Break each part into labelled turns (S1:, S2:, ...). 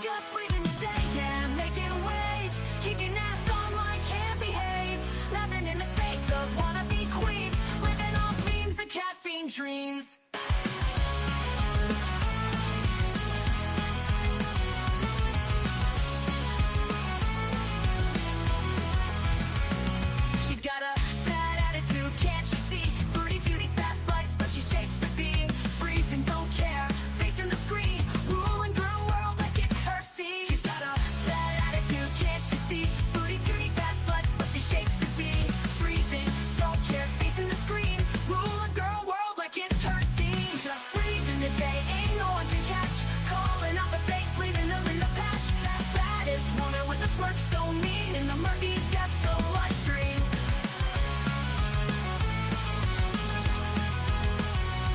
S1: Just breathing the day, yeah, making waves, kicking ass online, can't behave, laughing in the face of wannabe queens, living off memes and caffeine dreams. She's got a bad attitude, can't you see? Fruity beauty, fat flex, but she shapes to be freezing, don't care, facing the screen, ruling girl world like it's her scene. She's got a bad attitude, can't you see? Fruity beauty, fat flex, but she shapes to be freezing, don't care, facing the screen, ruling girl world like it's her scene. Just breathing the day, ain't no one can catch, calling out the fakes, leaving them in the patch. That baddest woman with a smirk so mean in the murky depths of live stream.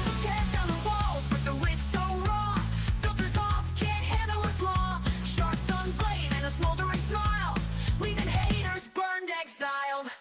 S1: She tears down the walls with the wit so raw, filters off, can't handle her flaw, sharp tongue blade and a smoldering smile, leaving haters burned, exiled.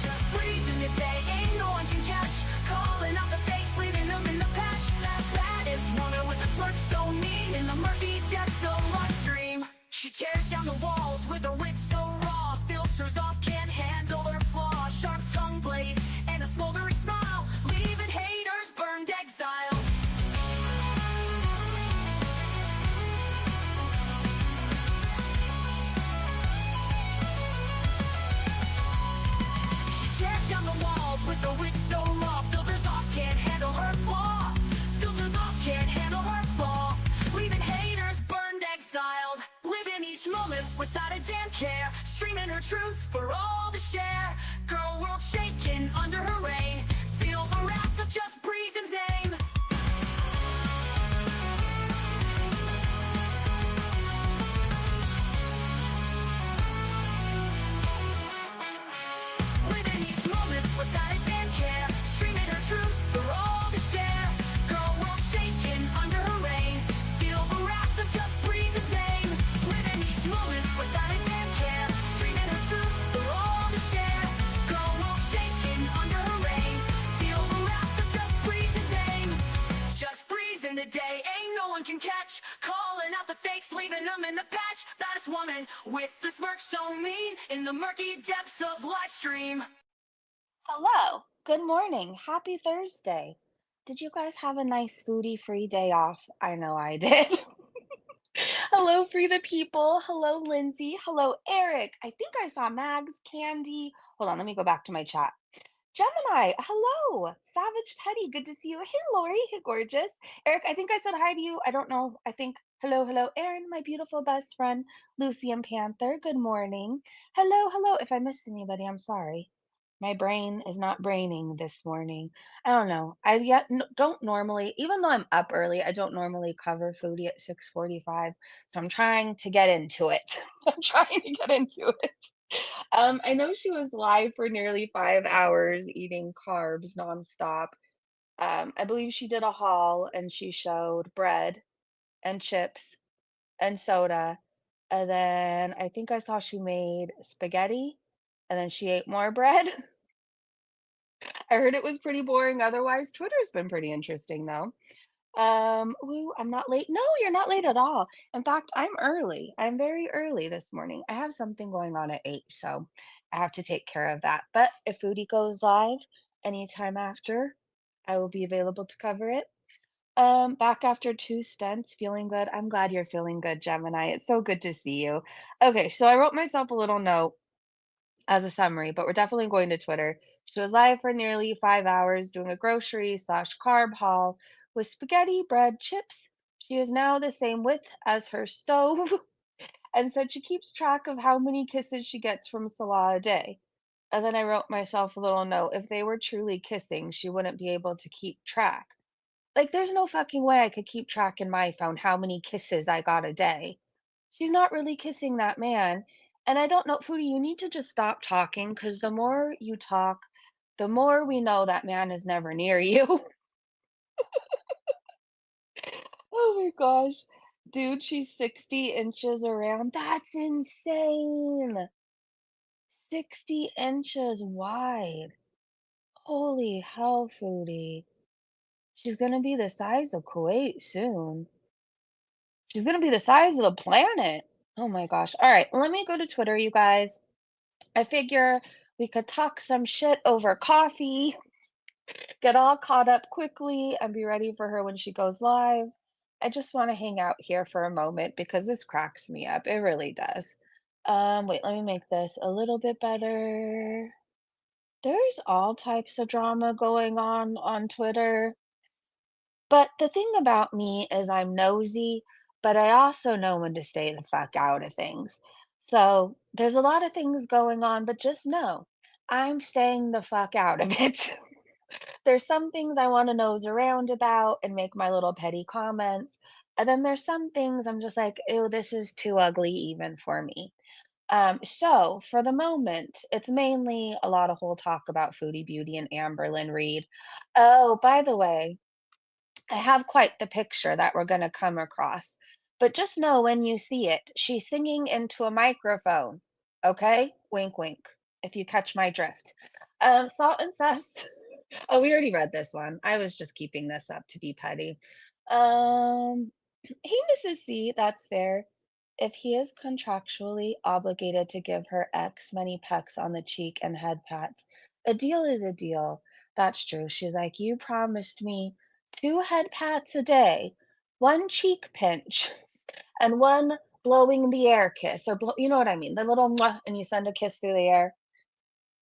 S1: Just breezing the day, ain't no one can catch, calling out the fakes, leaving them in the patch. That baddest woman with a smirk so mean in the murky depths of live stream. She tears down the walls with her wit so raw, filters off, can't handle her flaw, sharp tongue blade and a smoldering smile, leaving haters burned, exiled. She tears down the walls with her wit so raw, filters off, can't handle her flaw, filters off, can't handle her flaw, leaving haters burned, exiled. Living each moment without a damn care, streaming her truth for all to share. Girl world shaking under her reign, feel the wrath of just Breezen's name. Living each moment without a damn care, streaming her truth for all to share. Girl world shaking under her reign, feel the wrath of just Breezen's name. Living each moment without a damn care, streaming her truth for all to share. Girl world shaking under her reign, feel the wrath of just Breezen's name. Just breezing the day, ain't no one can catch, calling out the fakes, leaving them in the patch. Baddest woman with the smirk so mean in the murky depths of live stream.
S2: Hello. Good morning. Happy Thursday. Did you guys have a nice foodie free day off? I know I did. Hello, Free the People. Hello, Lindsay. Hello, Eric. I think I saw Mags, Candy. Hold on, let me go back to my chat. Gemini, hello. Savage Petty, good to see you. Hey, Lori. Hey, gorgeous. Eric, I think I said hi to you. I don't know. I think hello. Erin, my beautiful best friend. Lucy and Panther, good morning. Hello. If I missed anybody, I'm sorry. My brain is not braining this morning. I don't know. Don't normally, even though I'm up early, I don't normally cover foodie at 6:45. So I'm trying to get into it. I'm trying to get into it. I know she was live for nearly 5 hours eating carbs nonstop. I believe she did a haul and she showed bread and chips and soda. And then I think I saw she made spaghetti and then she ate more bread. I heard it was pretty boring otherwise. Twitter's been pretty interesting though. Ooh, I'm not late. No, you're not late at all. In fact, I'm early. I'm very early this morning. I have something going on at 8, so I have to take care of that. But if Foodie goes live anytime after, I will be available to cover it. Back after 2 stints, feeling good. I'm glad you're feeling good, Gemini. It's so good to see you. Okay, so I wrote myself a little note as a summary, but we're definitely going to Twitter. She was live for nearly 5 hours doing a grocery slash carb haul with spaghetti, bread, chips. She is now the same width as her stove and said she keeps track of how many kisses she gets from Salah a day. And then I wrote myself a little note. If they were truly kissing, she wouldn't be able to keep track. Like, there's no fucking way I could keep track in my phone how many kisses I got a day. She's not really kissing that man. And I don't know, Foodie, you need to just stop talking because the more you talk, the more we know that man is never near you. Oh my gosh. Dude, she's 60 inches around. That's insane. 60 inches wide. Holy hell, Foodie. She's gonna be the size of Kuwait soon. She's gonna be the size of the planet. Oh my gosh. All right, let me go to Twitter, you guys. I figure we could talk some shit over coffee, get all caught up quickly, and be ready for her when she goes live. I just want to hang out here for a moment because this cracks me up. It really does. Wait, let me make this a little bit better. There's all types of drama going on Twitter. But the thing about me is I'm nosy, but I also know when to stay the fuck out of things. So there's a lot of things going on, but just know I'm staying the fuck out of it. There's some things I want to nose around about and make my little petty comments. And then there's some things I'm just like, ew, this is too ugly even for me. So for the moment, it's mainly a lot of whole talk about Foodie Beauty and Amberlyn Reed. Oh, by the way, I have quite the picture that we're going to come across. But just know when you see it, she's singing into a microphone. Okay? Wink, wink, if you catch my drift. Salt and Cess. Oh, we already read this one. I was just keeping this up to be petty. Um, he misses C, that's fair. If he is contractually obligated to give her X many pecks on the cheek and head pats, a deal is a deal. That's true. She's like, you promised me 2 head pats a day, 1 cheek pinch, and 1 blowing the air kiss, or you know what I mean, the little mwah, and you send a kiss through the air.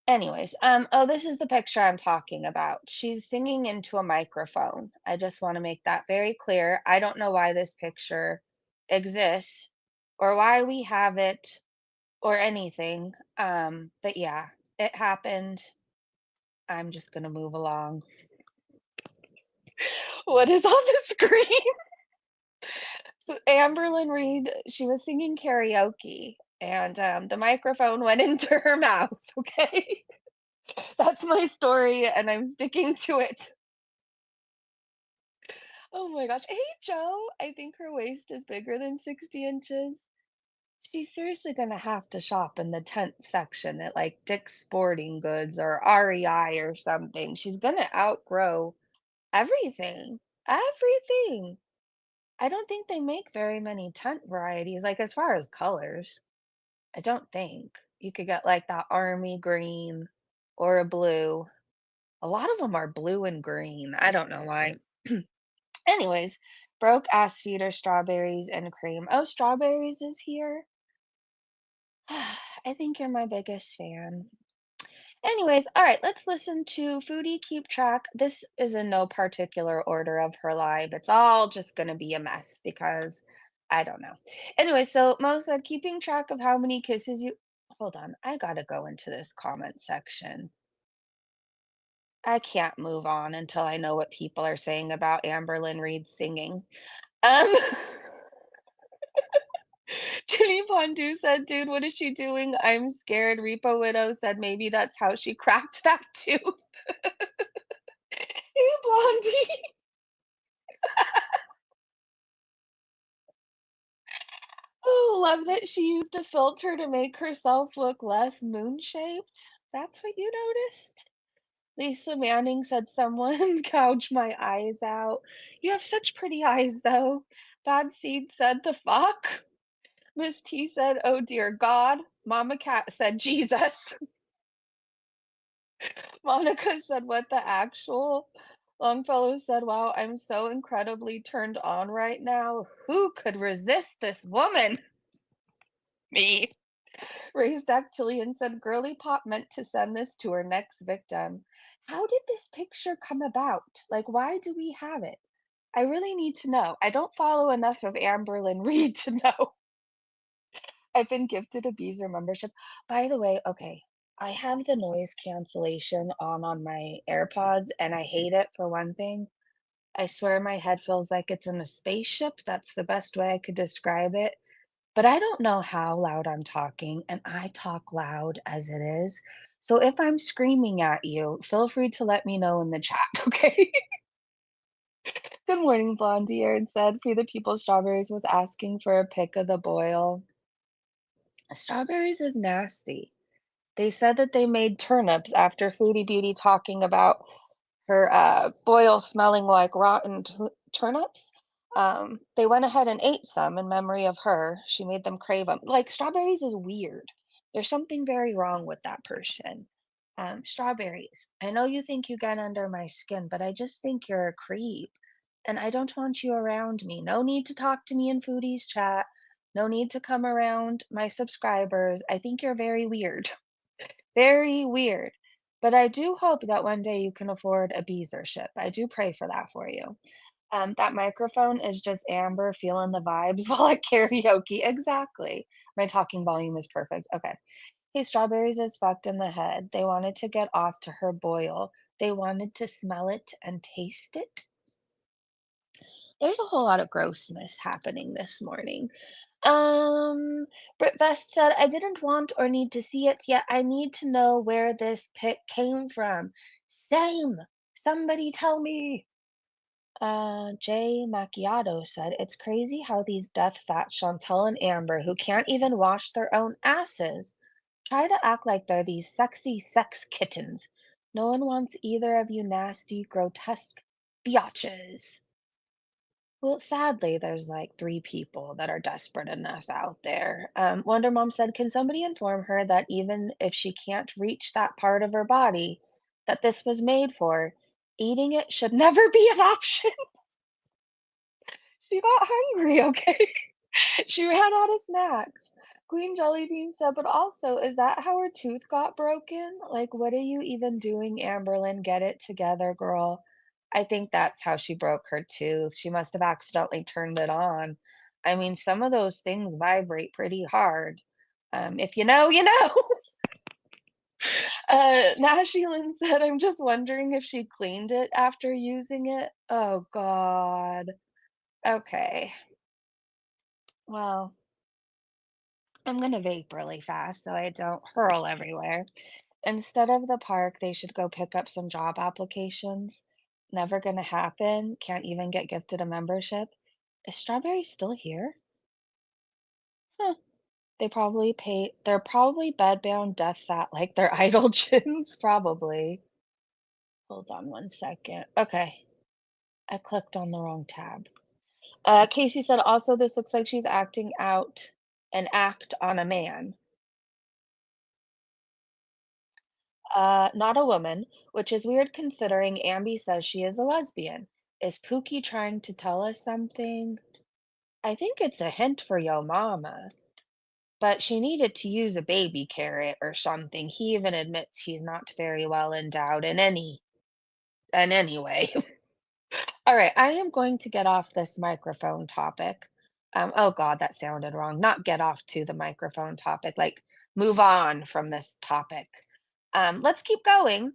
S2: Anyways, oh, this is the picture I'm talking about. She's singing into a microphone. I just want to make that very clear. I don't know why this picture exists or why we have it or anything. But yeah, it happened. I'm just gonna move along. What is on the screen? Amberlyn Reed, she was singing karaoke and the microphone went into her mouth, okay? That's my story and I'm sticking to it. Oh my gosh. Hey, Joe. I think her waist is bigger than 60 inches. She's seriously gonna have to shop in the tent section at like Dick's Sporting Goods or REI or something. She's gonna outgrow everything. Everything. I don't think they make very many tent varieties, like as far as colors. I don't think. You could get like that army green or a blue. A lot of them are blue and green. I don't know why. Anyways, broke ass feeder strawberries and cream. Oh, strawberries is here. I think you're my biggest fan. Anyways, all right, let's listen to Foodie Keep Track. This is in no particular order of her live. It's all just going to be a mess because I don't know. Anyway, so Mo said, keeping track of how many kisses you. Hold on, I got to go into this comment section. I can't move on until I know what people are saying about Amberlyn Reed singing. Um, Jenny Pondu said, dude, what is she doing? I'm scared. Repo Widow said, maybe that's how she cracked that tooth. Hey, Blondie. Oh, love that she used a filter to make herself look less moon-shaped. That's what you noticed? Lisa Manning said, someone gouged my eyes out. You have such pretty eyes, though. Bad Seed said, the fuck? Miss T said, oh dear God. Mama Cat said, Jesus. Monica said, what the actual? Longfellow said, wow, I'm so incredibly turned on right now. Who could resist this woman? Me. Raised Dactylian said, girly pop meant to send this to her next victim. How did this picture come about? Like, why do we have it? I really need to know. I don't follow enough of Amberlyn Reed to know. I've been gifted a Beezer membership. By the way, okay, I have the noise cancellation on my AirPods, and I hate it for one thing. I swear my head feels like it's in a spaceship. That's the best way I could describe it. But I don't know how loud I'm talking, and I talk loud as it is. So if I'm screaming at you, feel free to let me know in the chat, okay? Good morning, Blondie. Aaron said, Free the People Strawberries was asking for a pic of the boil. Strawberries is nasty. They said that they made turnips after Foodie Beauty talking about her boil smelling like rotten turnips. They went ahead and ate some in memory of her. She made them crave them. Like, strawberries is weird. There's something very wrong with that person. Strawberries, I know you think you get under my skin, but I just think you're a creep. And I don't want you around me. No need to talk to me in Foodie's chat. No need to come around my subscribers. I think you're very weird. Very weird. But I do hope that one day you can afford a beezership. I do pray for that for you. That microphone is just Amber feeling the vibes while at karaoke. Exactly. My talking volume is perfect. Okay. Hey, strawberries is fucked in the head. They wanted to get off to her boil. They wanted to smell it and taste it. There's a whole lot of grossness happening this morning. Brit Vest said, I didn't want or need to see it yet. I need to know where this pic came from. Same. Somebody tell me. Jay Macchiato said, it's crazy how these death fat Chantel and Amber, who can't even wash their own asses, try to act like they're these sexy sex kittens. No one wants either of you nasty, grotesque biatches. Well, sadly, there's like 3 people that are desperate enough out there. Wonder Mom said, can somebody inform her that even if she can't reach that part of her body that this was made for, eating it should never be an option? She got hungry, okay? She ran out of snacks. Queen Jellybean said, but also, is that how her tooth got broken? Like, what are you even doing, Amberlyn? Get it together, girl. I think that's how she broke her tooth. She must have accidentally turned it on. I mean, some of those things vibrate pretty hard. If you know, you know. Nashilin said, I'm just wondering if she cleaned it after using it. Oh, God. Okay. Well, I'm gonna vape really fast so I don't hurl everywhere. Instead of the park, they should go pick up some job applications. Never gonna happen. Can't even get gifted a membership. Is Strawberry still here? Huh. They're probably bedbound death fat like their idol chins, probably. Hold on one second. Okay, I clicked on the wrong tab. Casey said also this looks like she's acting out an act on a man. Not a woman, which is weird considering Ambi says she is a lesbian. Is Pookie trying to tell us something? I think it's a hint for yo mama, but she needed to use a baby carrot or something. He even admits he's not very well endowed in any way. All right, I am going to get off this microphone topic. Oh God, that sounded wrong. Not get off to the microphone topic, like move on from this topic. Let's keep going.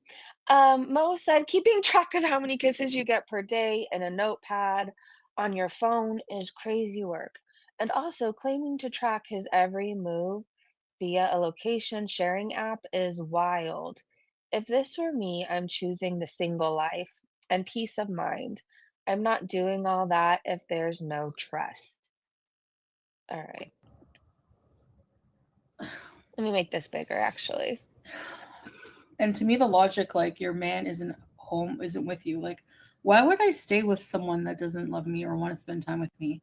S2: Mo said, keeping track of how many kisses you get per day in a notepad on your phone is crazy work. And also, claiming to track his every move via a location sharing app is wild. If this were me, I'm choosing the single life and peace of mind. I'm not doing all that if there's no trust. All right. Let me make this bigger, actually.
S3: And to me, the logic, like, your man isn't home, isn't with you. Like, why would I stay with someone that doesn't love me or want to spend time with me?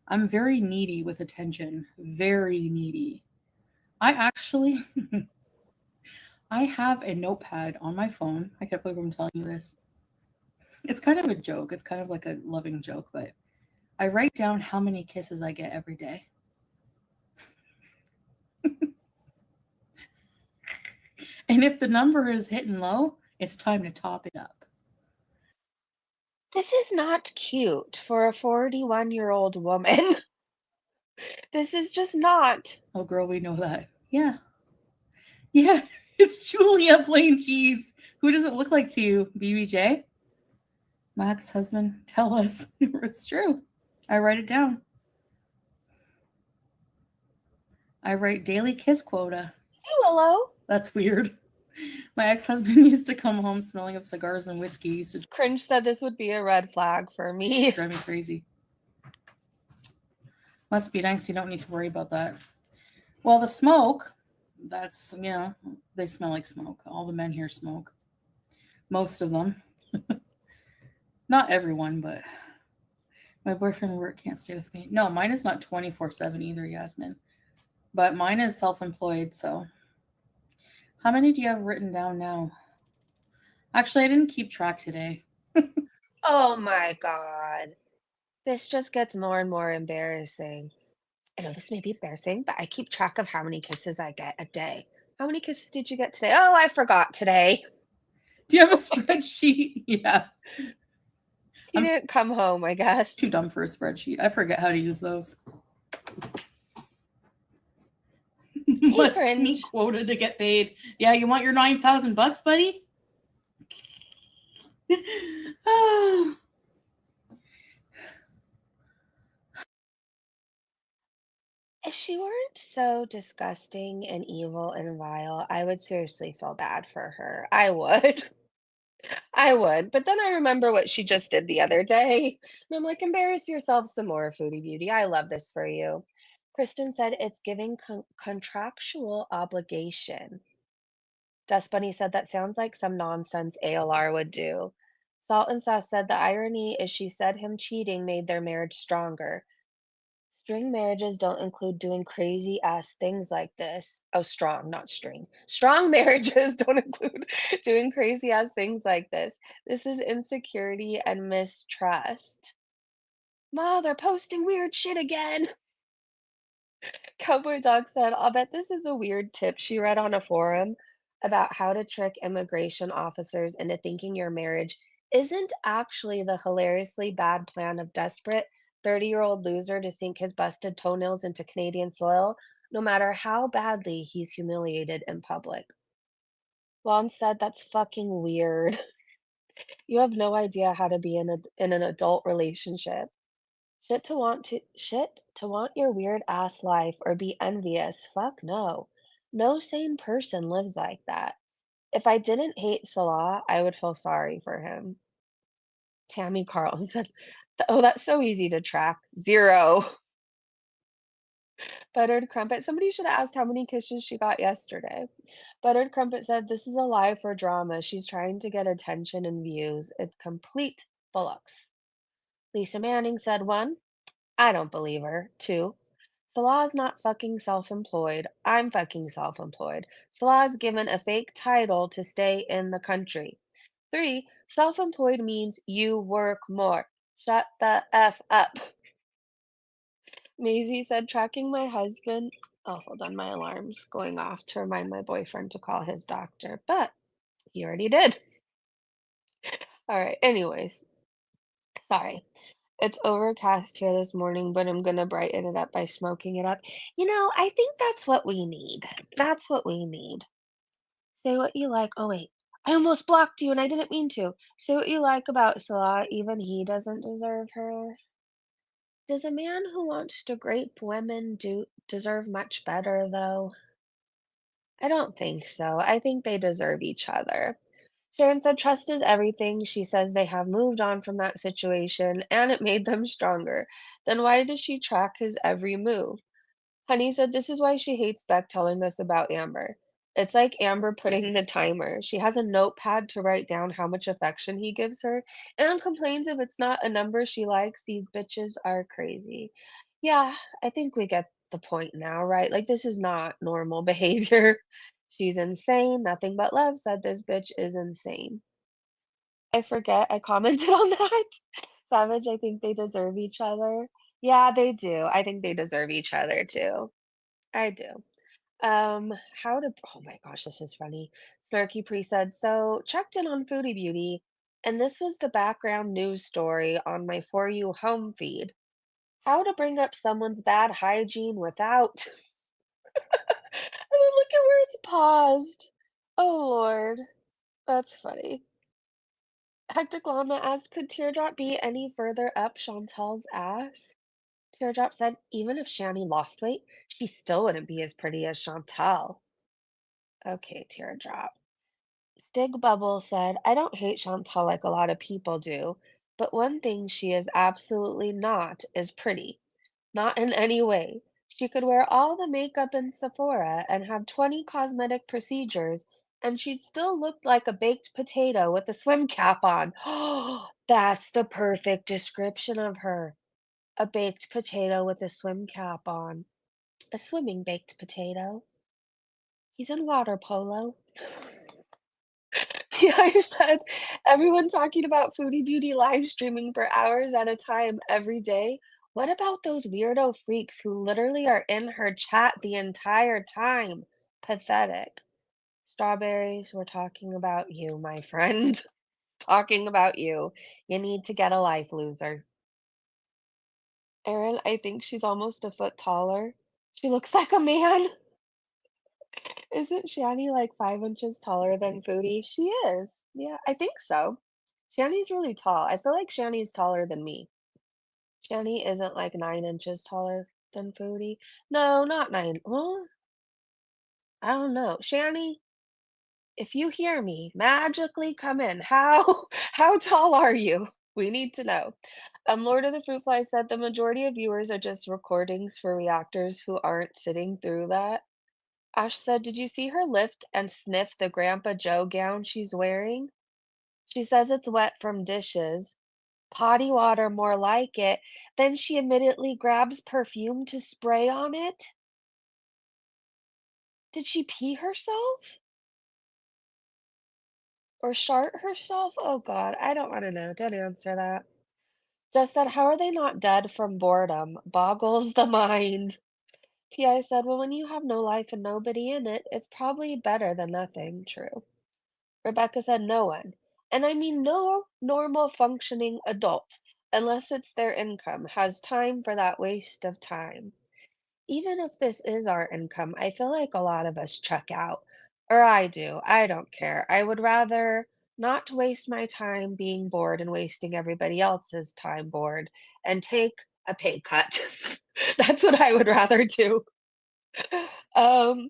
S3: I'm very needy with attention. Very needy. I actually, I have a notepad on my phone. I can't believe I'm telling you this. It's kind of a joke. It's kind of like a loving joke, but I write down how many kisses I get every day. And if the number is hitting low, it's time to top it up.
S2: This is not cute for a 41-year-old woman. This is just not.
S3: Oh, girl, we know that. Yeah. Yeah. It's Julia plain cheese. Who does it look like to you? BBJ? My ex husband? Tell us. It's true. I write it down. I write daily kiss quota.
S2: Hey, Willow.
S3: That's weird. My ex husband used to come home smelling of cigars and whiskey. He used to
S2: Cringe said this would be a red flag for me.
S3: drive me crazy. Must be nice. You don't need to worry about that. Well, the smoke, that's, they smell like smoke. All the men here smoke. Most of them. Not everyone, but My boyfriend at work can't stay with me. No, mine is not 24/7 either, Yasmin. But mine is self-employed, so. How many do you have written down now? Actually, I didn't keep track today.
S2: Oh my God. This just gets more and more embarrassing. I know this may be embarrassing, but I keep track of how many kisses I get a day. How many kisses did you get today? Oh, I forgot today.
S3: Do you have a spreadsheet? Yeah.
S2: He
S3: I'm
S2: didn't come home, I guess.
S3: too dumb for a spreadsheet. I forget how to use those.
S2: Hey,
S3: Must meet
S2: cringe.
S3: quota to get paid. Yeah, you want your $9,000, buddy?
S2: If she weren't so disgusting and evil and vile, I would seriously feel bad for her. I would. I would. But then I remember what she just did the other day. And I'm like, embarrass yourself some more, Foodie Beauty. I love this for you. Kristen said it's giving contractual obligation. Dust Bunny said that sounds like some nonsense ALR would do. Salt and Sass said the irony is she said him cheating made their marriage stronger. String marriages don't include doing crazy ass things like this. Oh, strong, not string. Strong marriages don't include doing crazy ass things like this. This is insecurity and mistrust. Ma, they're posting weird shit again. Cowboy Dog said, I'll bet this is a weird tip she read on a forum about how to trick immigration officers into thinking your marriage isn't actually the hilariously bad plan of desperate 30-year-old loser to sink his busted toenails into Canadian soil, no matter how badly he's humiliated in public. Lon said, that's fucking weird. You have no idea how to be in an adult relationship. Shit to want your weird ass life or be envious. Fuck no. No sane person lives like that. If I didn't hate Salah, I would feel sorry for him. Tammy Carlton said, oh, that's so easy to track. 0. Buttered Crumpet. Somebody should have asked how many kisses she got yesterday. Buttered Crumpet said, this is a lie for drama. She's trying to get attention and views. It's complete bullocks. Lisa Manning said 1. I don't believe her. 2. Salah's not fucking self-employed. I'm fucking self-employed. Salah's given a fake title to stay in the country. 3. Self-employed means you work more. Shut the F up. Maisie said, tracking my husband. Oh, hold on. My alarm's going off to remind my boyfriend to call his doctor, but he already did. All right. Anyways, sorry. It's overcast here this morning, but I'm gonna brighten it up by smoking it up. I think that's what we need. That's what we need. Say what you like. Oh, wait. I almost blocked you and I didn't mean to. Say what you like about Salah. Even he doesn't deserve her. Does a man who wants to grape women deserve much better, though? I don't think so. I think they deserve each other. Sharon said, trust is everything. She says they have moved on from that situation and it made them stronger. Then why does she track his every move? Honey said, this is why she hates Beck telling us about Amber. It's like Amber putting the timer. She has a notepad to write down how much affection he gives her and complains if it's not a number she likes. These bitches are crazy. Yeah, I think we get the point now, right? Like, this is not normal behavior. She's insane. Nothing but love said this bitch is insane. I forget I commented on that. Savage, I think they deserve each other. Yeah, they do. I think they deserve each other too. I do. How to oh my gosh, this is funny. Snarky Pre said, so checked in on Foodie Beauty, and this was the background news story on my For You home feed. How to bring up someone's bad hygiene without and then look at where it's paused. Oh Lord, that's funny. Hectic Llama asked, could Teardrop be any further up Chantal's ass? Teardrop said, even if Shani lost weight, she still wouldn't be as pretty as Chantal. Okay, Teardrop. Stig Bubble said, I don't hate Chantal like a lot of people do, but one thing she is absolutely not is pretty. Not in any way. She could wear all the makeup in Sephora and have 20 cosmetic procedures, and she'd still look like a baked potato with a swim cap on. That's the perfect description of her. a baked potato with a swim cap on. A swimming baked potato. He's in water polo. Yeah, I said, everyone talking about Foodie Beauty live streaming for hours at a time every day. What about those weirdo freaks who literally are in her chat the entire time? Pathetic. Strawberries, we're talking about you, my friend. Talking about you. You need to get a life, loser. Erin, I think she's almost a foot taller. She looks like a man. Isn't Shani like 5 inches taller than Foodie? She is. Yeah, I think so. Shani's really tall. I feel like Shani's taller than me. Shani isn't like 9 inches taller than Foodie. No, not nine. Well, I don't know. Shani, if you hear me, magically come in. How how tall are you? We need to know. Lord of the Fruit Fly said the majority of viewers are just recordings for reactors who aren't sitting through that. Ash said, did you see her lift and sniff the Grandpa Joe gown she's wearing? She says it's wet from dishes. Potty water, more like it. Then she immediately grabs perfume to spray on it. Did she pee herself? Or shart herself? Oh God, I don't want to know. Don't answer that. Just said, how are they not dead from boredom? Boggles the mind. PI said, well, when you have no life and nobody in it, it's probably better than nothing. True. Rebecca said, no one. And I mean, no normal functioning adult, unless it's their income, has time for that waste of time. Even if this is our income, I feel like a lot of us check out. Or I do. I don't care. I would rather not waste my time being bored and wasting everybody else's time bored and take a pay cut. That's what I would rather do. Um,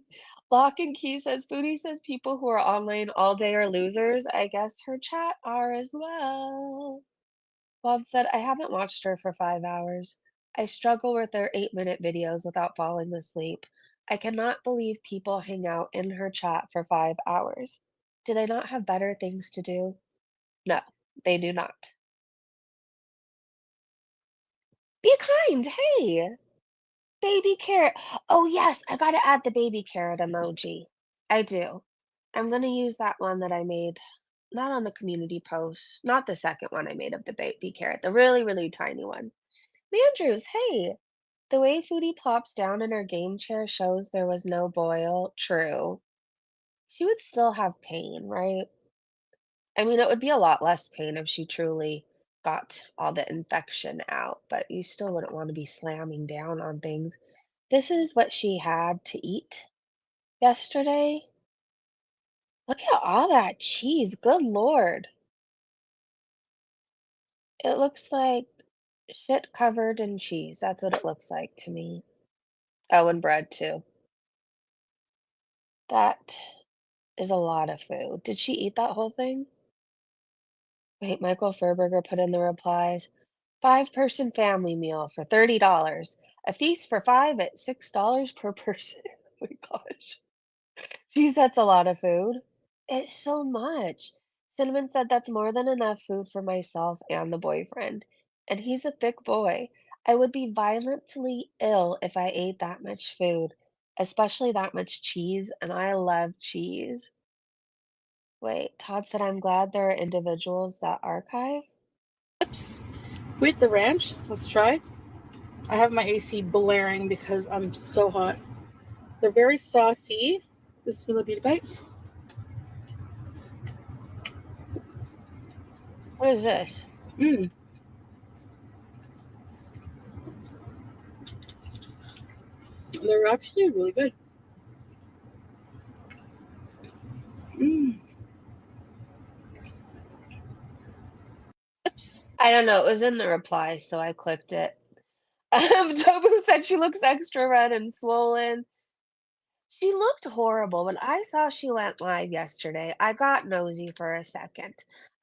S2: Lock and Key says, Foodie says people who are online all day are losers. I guess her chat are as well. Bob said, I haven't watched her for 5 hours. I struggle with their 8-minute videos without falling asleep. I cannot believe people hang out in her chat for 5 hours. Do they not have better things to do? No, they do not. Be kind. Hey, baby carrot. Oh, yes, I gotta add the baby carrot emoji. I do. I'm gonna use that one that I made, not on the community post, not the second one I made of the baby carrot, the really, really tiny one. Mandrews, hey, the way Foodie plops down in her game chair shows there was no boil. True. She would still have pain, right? I mean, it would be a lot less pain if she truly got all the infection out, but you still wouldn't want to be slamming down on things. This is what she had to eat yesterday. Look at all that cheese. Good Lord. It looks like shit covered in cheese. That's what it looks like to me. Oh, and bread too. That is a lot of food. Did she eat that whole thing? Wait, Michael Furberger put in the replies. 5-person family meal for $30. A feast for five at $6 per person. Oh my gosh. Geez, that's a lot of food. It's so much. Cinnamon said that's more than enough food for myself and the boyfriend. And he's a thick boy. I would be violently ill if I ate that much food, especially that much cheese, and I love cheese. Wait, Todd said I'm glad there are individuals that archive.
S3: Chips with the ranch. Let's try. I have my AC blaring because I'm so hot. They're very saucy. This is a beauty bite.
S2: What is this?
S3: Mmm. They're actually really good. Mmm. Chips.
S2: I don't know. It was in the reply, so I clicked it. Tobu said she looks extra red and swollen. She looked horrible. When I saw she went live yesterday, I got nosy for a second.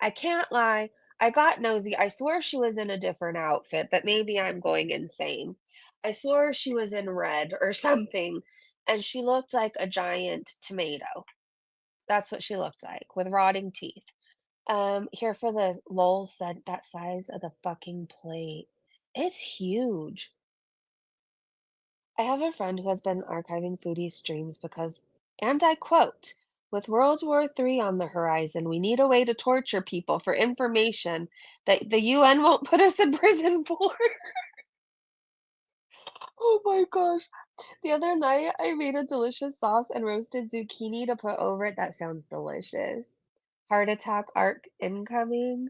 S2: I can't lie. I got nosy. I swore she was in a different outfit, but maybe I'm going insane. I swore she was in red or something, and she looked like a giant tomato. That's what she looked like with rotting teeth. Here for the lol said that size of the fucking plate. It's huge. I have a friend who has been archiving foodie streams because, and I quote, with World War III on the horizon, we need a way to torture people for information that the UN won't put us in prison for. Oh my gosh. The other night, I made a delicious sauce and roasted zucchini to put over it. That sounds delicious. Heart attack arc incoming.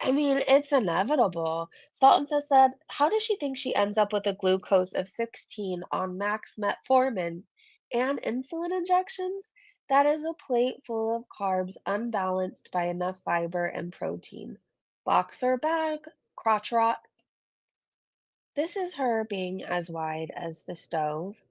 S2: I mean, it's inevitable. Salton said, how does she think she ends up with a glucose of 16 on max metformin and insulin injections? That is a plate full of carbs unbalanced by enough fiber and protein. Boxer bag, crotch rot. This is her being as wide as the stove.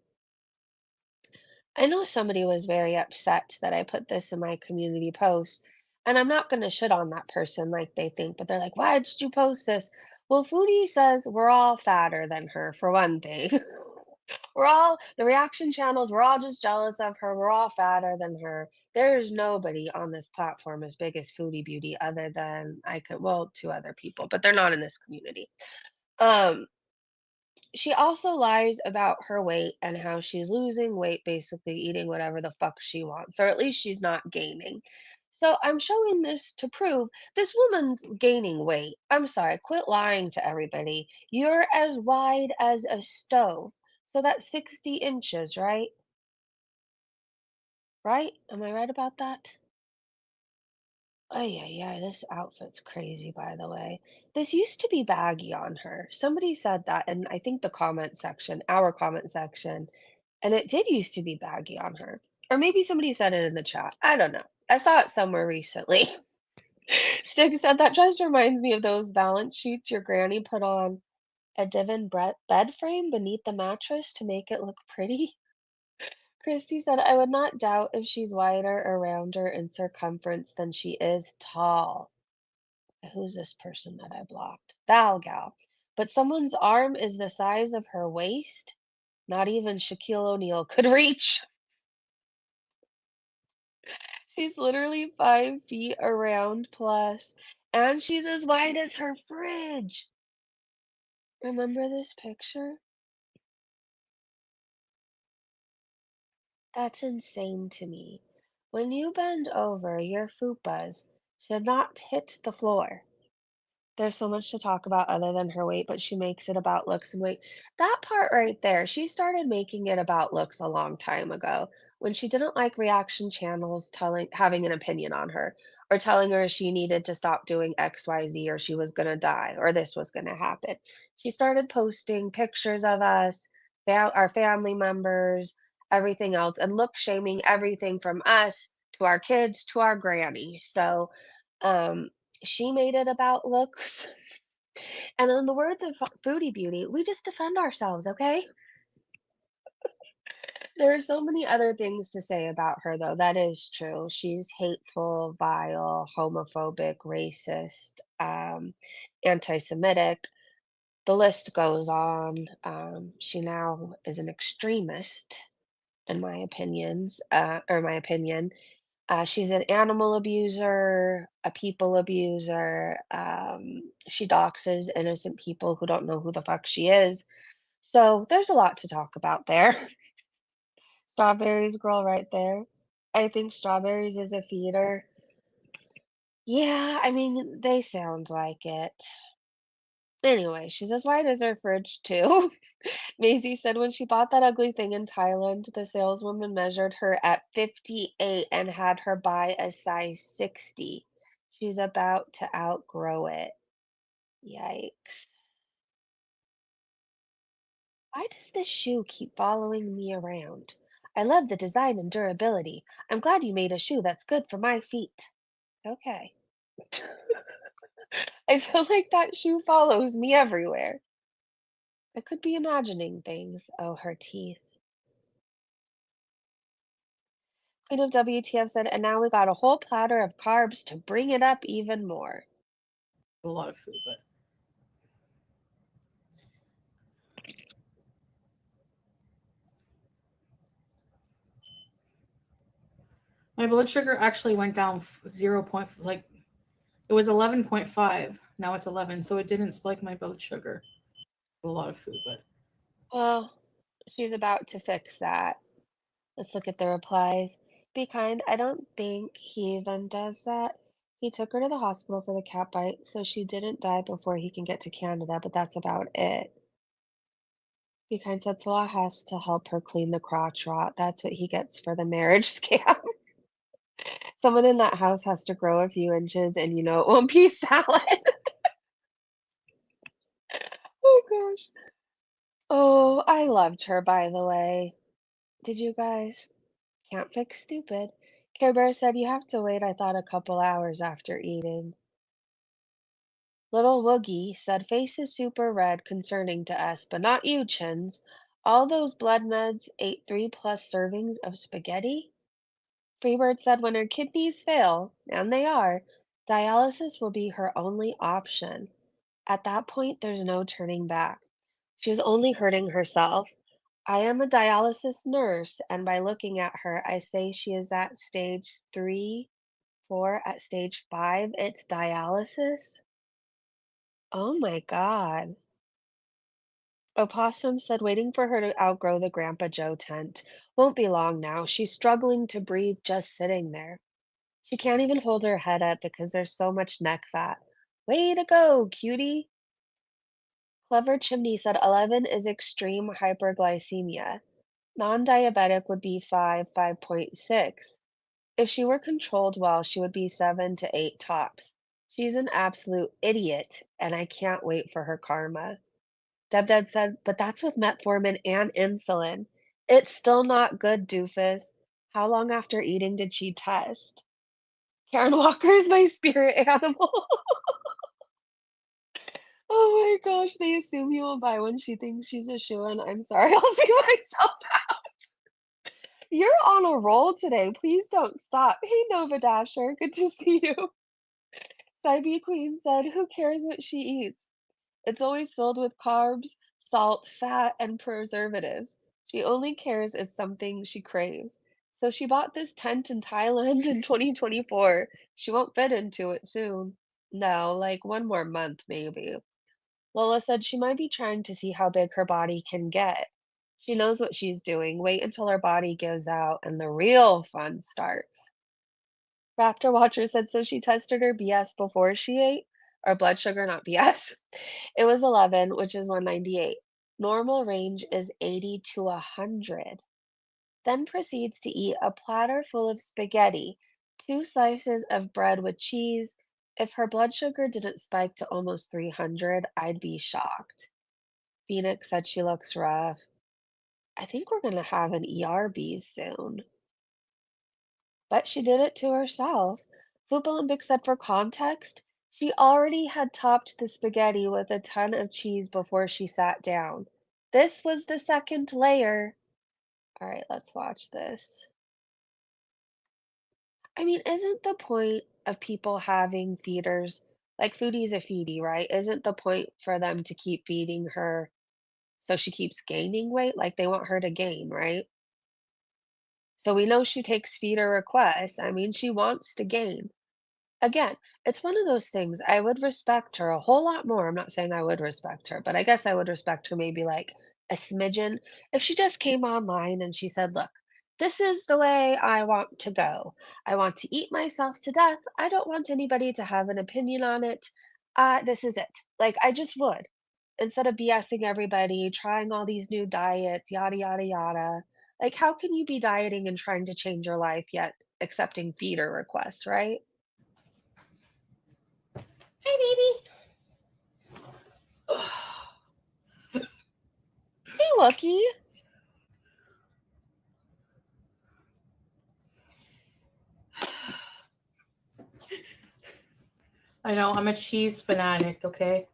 S2: I know somebody was very upset that I put this in my community post, and I'm not going to shit on that person like they think, but they're like, why did you post this? Well, Foodie says we're all fatter than her, for one thing. We're all, the reaction channels, we're all just jealous of her. We're all fatter than her. There's nobody on this platform as big as Foodie Beauty other than well, two other people, but they're not in this community. Um, she also lies about her weight and how she's losing weight, basically eating whatever the fuck she wants, or at least she's not gaining. So I'm showing this to prove this woman's gaining weight. I'm sorry, quit lying to everybody. You're as wide as a stove. So that's 60 inches, right? Right? Am I right about that? Oh yeah, this outfit's crazy, by the way. This used to be baggy on her. Somebody said that in, I think, the comment section, our comment section, and it did used to be baggy on her. Or maybe somebody said it in the chat. I don't know. I saw it somewhere recently. Stig said that just reminds me of those balance sheets your granny put on a divan bed frame beneath the mattress to make it look pretty. Christy said, I would not doubt if she's wider or rounder in circumference than she is tall. Who's this person that I blocked? Valgal. But someone's arm is the size of her waist. Not even Shaquille O'Neal could reach. She's literally 5 feet around plus, and she's as wide as her fridge. Remember this picture? That's insane to me. When you bend over, your fupas should not hit the floor. There's so much to talk about other than her weight, but she makes it about looks and weight. That part right there, she started making it about looks a long time ago when she didn't like reaction channels having an opinion on her or telling her she needed to stop doing XYZ or she was going to die or this was going to happen. She started posting pictures of us, our family members, everything else, and look shaming everything from us to our kids to our granny. So, um, she made it about looks. And in the words of Foodie Beauty, we just defend ourselves, okay? There are so many other things to say about her, though. That is true. She's hateful, vile, homophobic, racist, anti Semitic. The list goes on. She now is an extremist, in my opinions, or my opinion. She's an animal abuser, a people abuser. She doxes innocent people who don't know who the fuck she is. So there's a lot to talk about there. Strawberries girl right there. I think Strawberries is a feeder. Yeah, I mean, they sound like it. Anyway, she's as white as her fridge, too. Maisie said when she bought that ugly thing in Thailand, the saleswoman measured her at 58 and had her buy a size 60. She's about to outgrow it. Yikes. Why does this shoe keep following me around? I love the design and durability. I'm glad you made a shoe that's good for my feet. Okay. I feel like that shoe follows me everywhere. I could be imagining things. Oh, her teeth. Queen of WTF said, and now we got a whole platter of carbs to bring it up even more.
S3: A lot of food, but my blood sugar actually went down 0. Like it was 11.5. Now it's 11, so it didn't spike my blood sugar. a lot of food, but
S2: Well, she's about to fix that. Let's look at the replies. Be kind. I don't think he even does that. He took her to the hospital for the cat bite, so she didn't die before he can get to Canada, but that's about it. Be kind said Salah has to help her clean the crotch rot. That's what he gets for the marriage scam. Someone in that house has to grow a few inches, and you know it won't be salad. Oh gosh. Oh, I loved her, by the way. Did you guys? Can't fix stupid. Care Bear said you have to wait, I thought, a couple hours after eating. Little Woogie said face is super red, concerning to us, but not you, Chins. All those blood meds ate 3+ servings of spaghetti? Freebird said when her kidneys fail, and they are, dialysis will be her only option. At that point, there's no turning back. She's only hurting herself. I am a dialysis nurse, and by looking at her, I say she is at stage 3, 4, at stage 5. It's dialysis. Oh my God. Opossum said waiting for her to outgrow the Grandpa Joe tent. Won't be long now. She's struggling to breathe just sitting there. She can't even hold her head up because there's so much neck fat. Way to go, cutie. Clever Chimney said 11 is extreme hyperglycemia. Non-diabetic would be 5, 5.6. If she were controlled well, she would be 7 to 8 tops. She's an absolute idiot, and I can't wait for her karma. Deb said, but that's with metformin and insulin. It's still not good, doofus. How long after eating did she test? Karen Walker's my spirit animal. Oh my gosh, they assume you will buy when she thinks she's a shoo-in. I'm sorry, I'll see myself out. You're on a roll today. Please don't stop. Hey, Nova Dasher, good to see you. Cybe Queen said, who cares what she eats? It's always filled with carbs, salt, fat, and preservatives. She only cares it's something she craves. So she bought this tent in Thailand in 2024. She won't fit into it soon. No, like one more month, maybe. Lola said she might be trying to see how big her body can get. She knows what she's doing. Wait until her body gives out and the real fun starts. Raptor Watcher said so she tested her BS before she ate, or blood sugar, not BS. It was 11, which is 198. Normal range is 80 to 100. Then proceeds to eat a platter full of spaghetti, 2 slices of bread with cheese. If her blood sugar didn't spike to almost 300, I'd be shocked. Phoenix said she looks rough. I think we're going to have an ERB soon. But she did it to herself. Food Olympic said for context, she already had topped the spaghetti with a ton of cheese before she sat down. This was the second layer. All right, let's watch this. I mean, isn't the point of people having feeders, like Foodie's a feedie, right? Isn't the point for them to keep feeding her so she keeps gaining weight? Like they want her to gain, right? So we know she takes feeder requests. I mean, she wants to gain. Again, it's one of those things I would respect her a whole lot more. I'm not saying I would respect her, but I guess I would respect her maybe like a smidgen if she just came online and she said, "Look, this is the way I want to go. I want to eat myself to death. I don't want anybody to have an opinion on it. This is it." Like, I just would. Instead of BSing everybody, trying all these new diets, yada, yada, yada. Like, how can you be dieting and trying to change your life yet accepting feeder requests, right?
S3: hey, baby.
S2: Hey, Wookie.
S3: I know I'm a cheese fanatic. Okay.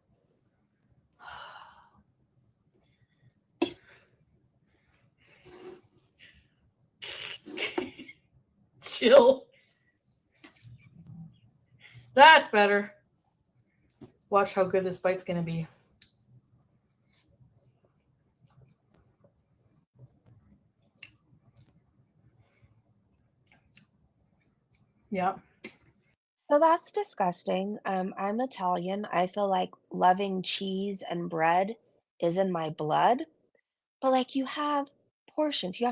S3: Chill. That's better. Watch how good this bite's gonna be. Yeah.
S2: So that's disgusting. I'm Italian. I feel like loving cheese and bread is in my blood. But like you have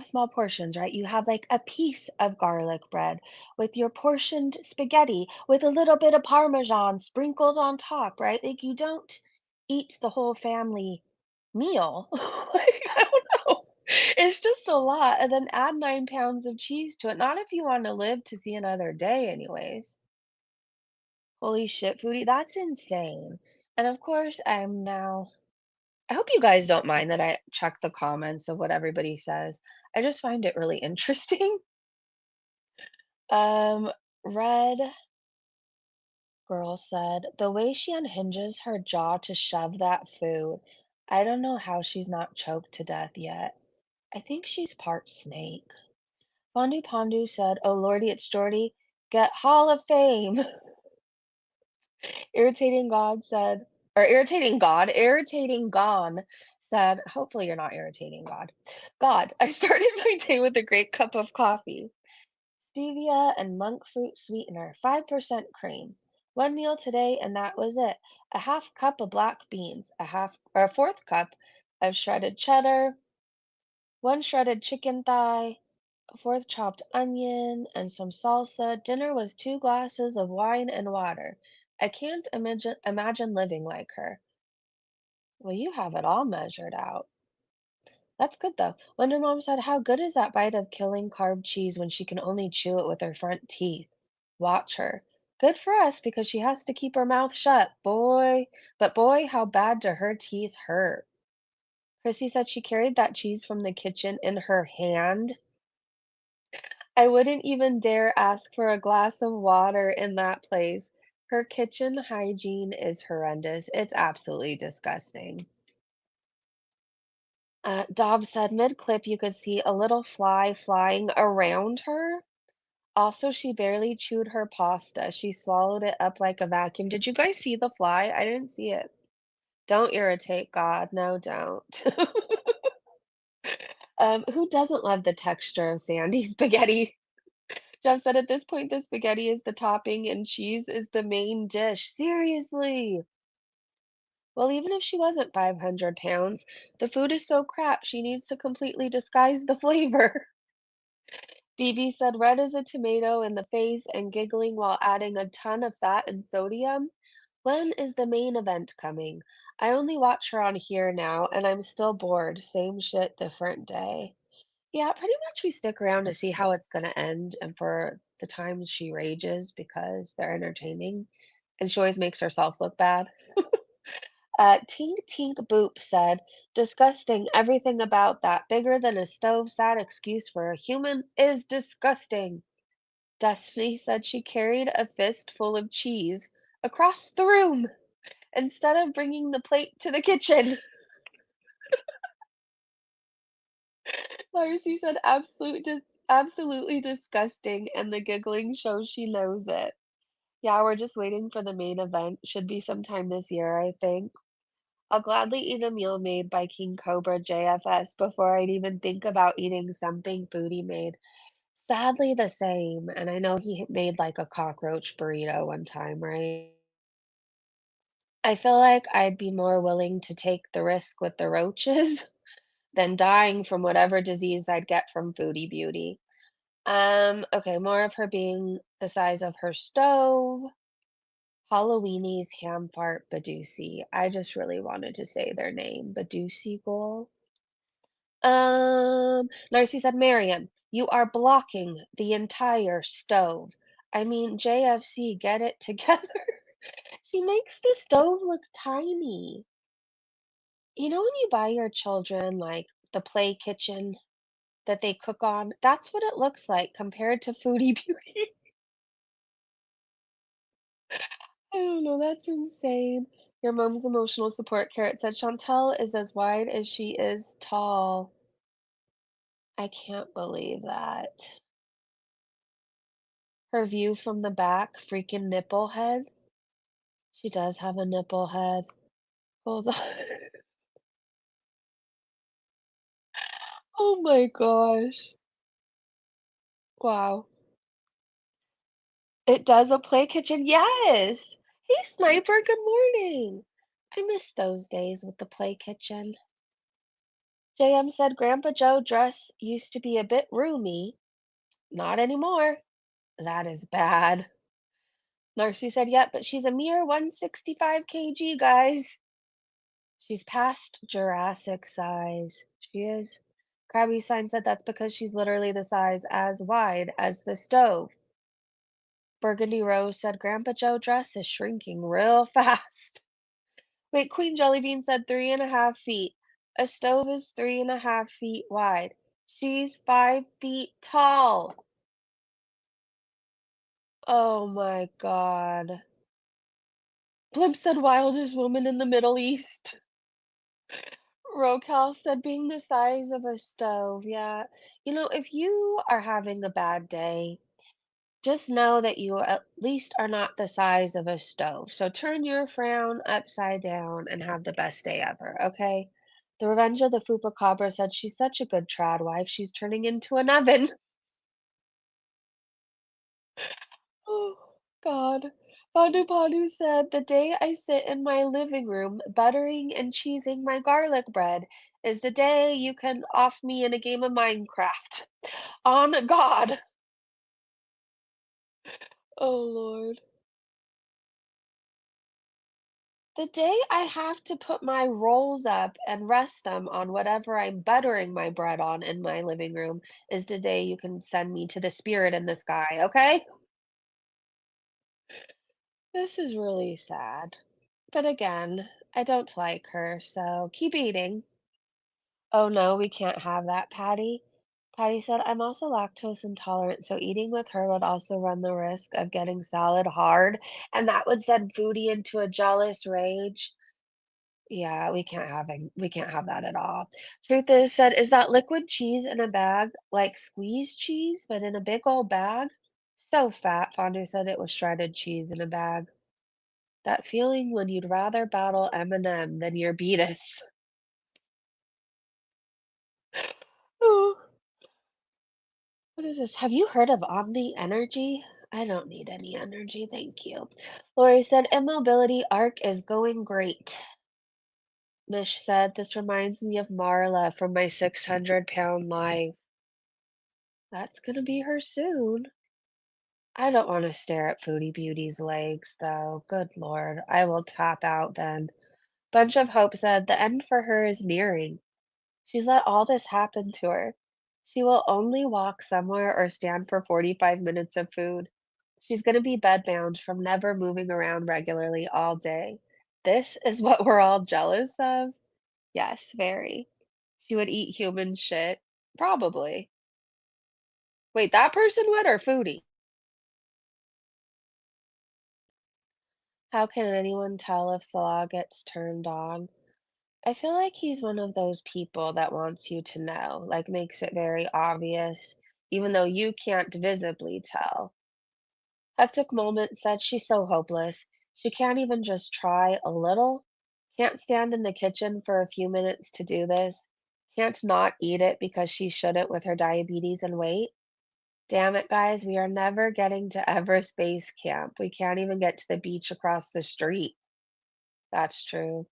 S2: small portions, right? You have like a piece of garlic bread with your portioned spaghetti with a little bit of parmesan sprinkled on top, right? Like you don't eat the whole family meal. Like, I don't know. It's just a lot. And then add 9 pounds of cheese to it. Not if you want to live to see another day, anyways. Holy shit, foodie. That's insane. And of course, I hope you guys don't mind that I check the comments of what everybody says. I just find it really interesting. Um, Red Girl said, the way she unhinges her jaw to shove that food, I don't know how she's not choked to death yet. I think she's part snake. Fondu Pondu said, oh lordy, it's Jordy. Get Hall of Fame. Irritating God said, or Irritating Gone said, hopefully you're not irritating God. God, I started my day with a great cup of coffee. Stevia and monk fruit sweetener, 5% cream. One meal today, and that was it. A half cup of black beans, a fourth cup of shredded cheddar, one shredded chicken thigh, a fourth chopped onion, and some salsa. Dinner was 2 glasses of wine and water. I can't imagine living like her. Well, you have it all measured out. That's good though. Wonder Mom said, how good is that bite of killing carb cheese when she can only chew it with her front teeth? Watch her. Good for us because she has to keep her mouth shut. Boy, how bad do her teeth hurt? Chrissy said she carried that cheese from the kitchen in her hand. I wouldn't even dare ask for a glass of water in that place. Her kitchen hygiene is horrendous. It's absolutely disgusting. Dobbs said mid-clip you could see a little fly flying around her. Also, she barely chewed her pasta. She swallowed it up like a vacuum. Did you guys see the fly? I didn't see it. Don't irritate God. No, don't. Who doesn't love the texture of sandy spaghetti? Jeff said at this point, the spaghetti is the topping and cheese is the main dish. Seriously. Well, even if she wasn't 500 pounds, the food is so crap she needs to completely disguise the flavor. Phoebe said red as a tomato in the face and giggling while adding a ton of fat and sodium. When is the main event coming? I only watch her on here now, and I'm still bored. Same shit, different day. Yeah, pretty much we stick around to see how it's gonna end and for the times she rages because they're entertaining, and she always makes herself look bad. Tink Tink Boop said, disgusting. Everything about that. Bigger than a stove. Sad excuse for a human is disgusting. Destiny said she carried a fist full of cheese across the room instead of bringing the plate to the kitchen. Darcy said absolutely disgusting, and the giggling shows she knows it. Yeah, we're just waiting for the main event. Should be sometime this year, I think. I'll gladly eat a meal made by King Cobra JFS before I'd even think about eating something Foodie made. Sadly, the same. And I know he made like a cockroach burrito one time, right? I feel like I'd be more willing to take the risk with the roaches than dying from whatever disease I'd get from Foodie Beauty. Okay, more of her being the size of her stove. Halloweenies, ham fart, Badusi. I just really wanted to say their name. Badusi girl. Narcy said, Mariam, you are blocking the entire stove. I mean, JFC, get it together. She makes the stove look tiny. You know when you buy your children like the play kitchen that they cook on? That's what it looks like compared to Foodie Beauty. I don't know, that's insane. Your mom's emotional support carrot said Chantel is as wide as she is tall. I can't believe that. Her view from the back, freaking nipple head. She does have a nipple head. Hold on. Oh my gosh. Wow. It does a play kitchen. Yes. Hey, Sniper. Good morning. I miss those days with the play kitchen. JM said Grandpa Joe dress used to be a bit roomy. Not anymore. That is bad. Narcy said, yep, but she's a mere 165 kg, guys. She's past Jurassic size. She is. Krabby Sign said that's because she's literally the size as wide as the stove. Burgundy Rose said Grandpa Joe dress is shrinking real fast. Wait, Queen Jellybean said 3.5 feet. A stove is 3.5 feet wide. She's 5 feet tall. Oh my God. Blimp said wildest woman in the Middle East. Rocal said being the size of a stove. Yeah. If you are having a bad day, just know that you at least are not the size of a stove. So turn your frown upside down and have the best day ever, okay? The Revenge of the Fupacabra said she's such a good trad wife, she's turning into an oven. Oh, God. Padu Padu said, the day I sit in my living room buttering and cheesing my garlic bread is the day you can off me in a game of Minecraft. On God. Oh, Lord. The day I have to put my rolls up and rest them on whatever I'm buttering my bread on in my living room is the day you can send me to the spirit in the sky, okay? This is really sad. But again, I don't like her, so keep eating. Oh no, we can't have that, Patty. Patty said, I'm also lactose intolerant, so eating with her would also run the risk of getting salad hard, and that would send Foodie into a jealous rage. Yeah, we can't have that at all. Truth is said, is that liquid cheese in a bag like squeezed cheese, but in a big old bag? So fat, Fondue said it was shredded cheese in a bag. That feeling when you'd rather battle M&M than your beatus. Oh, what is this? Have you heard of Omni Energy? I don't need any energy, thank you. Lori said, immobility arc is going great. Mish said, this reminds me of Marla from my 600-pound life. That's gonna be her soon. I don't want to stare at Foodie Beauty's legs, though. Good Lord, I will tap out then. Bunch of Hope said the end for her is nearing. She's let all this happen to her. She will only walk somewhere or stand for 45 minutes of food. She's going to be bedbound from never moving around regularly all day. This is what we're all jealous of? Yes, very. She would eat human shit? Probably. Wait, that person would or Foodie? How can anyone tell if Salah gets turned on? I feel like he's one of those people that wants you to know, like makes it very obvious, even though you can't visibly tell. Hectic Moment said she's so hopeless. She can't even just try a little. Can't stand in the kitchen for a few minutes to do this. Can't not eat it because she shouldn't with her diabetes and weight. Damn it, guys, we are never getting to Everest Base Camp. We can't even get to the beach across the street. That's true.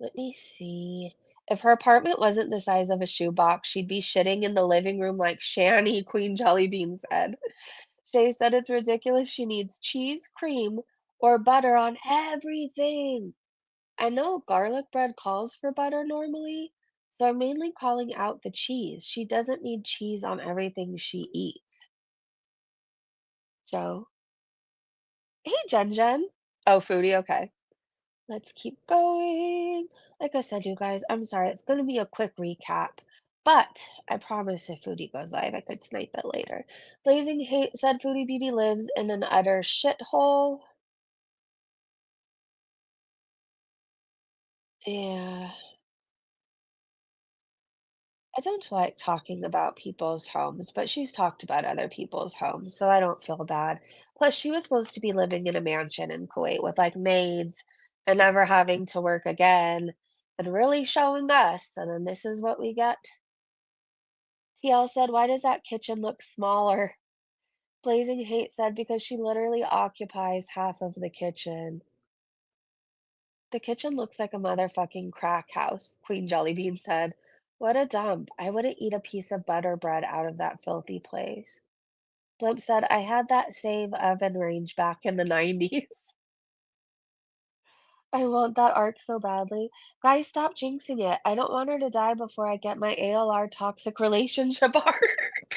S2: Let me see. If her apartment wasn't the size of a shoebox, she'd be shitting in the living room like Shanny, Queen Jellybean said. Shay said it's ridiculous she needs cheese, cream, or butter on everything. I know garlic bread calls for butter normally, so I'm mainly calling out the cheese. She doesn't need cheese on everything she eats. Joe. Hey, Jen Jen. Oh, Foodie, okay. Let's keep going. Like I said, you guys, I'm sorry. It's going to be a quick recap, but I promise if Foodie goes live, I could snipe it later. Blazing Hate said Foodie Beauty lives in an utter shithole. Yeah, I don't like talking about people's homes, but she's talked about other people's homes, so I don't feel bad. Plus, she was supposed to be living in a mansion in Kuwait with like maids and never having to work again and really showing us. And then this is what we get. TL said, why does that kitchen look smaller? Blazing Hate said, because she literally occupies half of the kitchen. The kitchen looks like a motherfucking crack house, Queen Jellybean said. What a dump. I wouldn't eat a piece of butter bread out of that filthy place. Blimp said, I had that same oven range back in the 90s. I want that arc so badly. Guys, stop jinxing it. I don't want her to die before I get my ALR toxic relationship arc.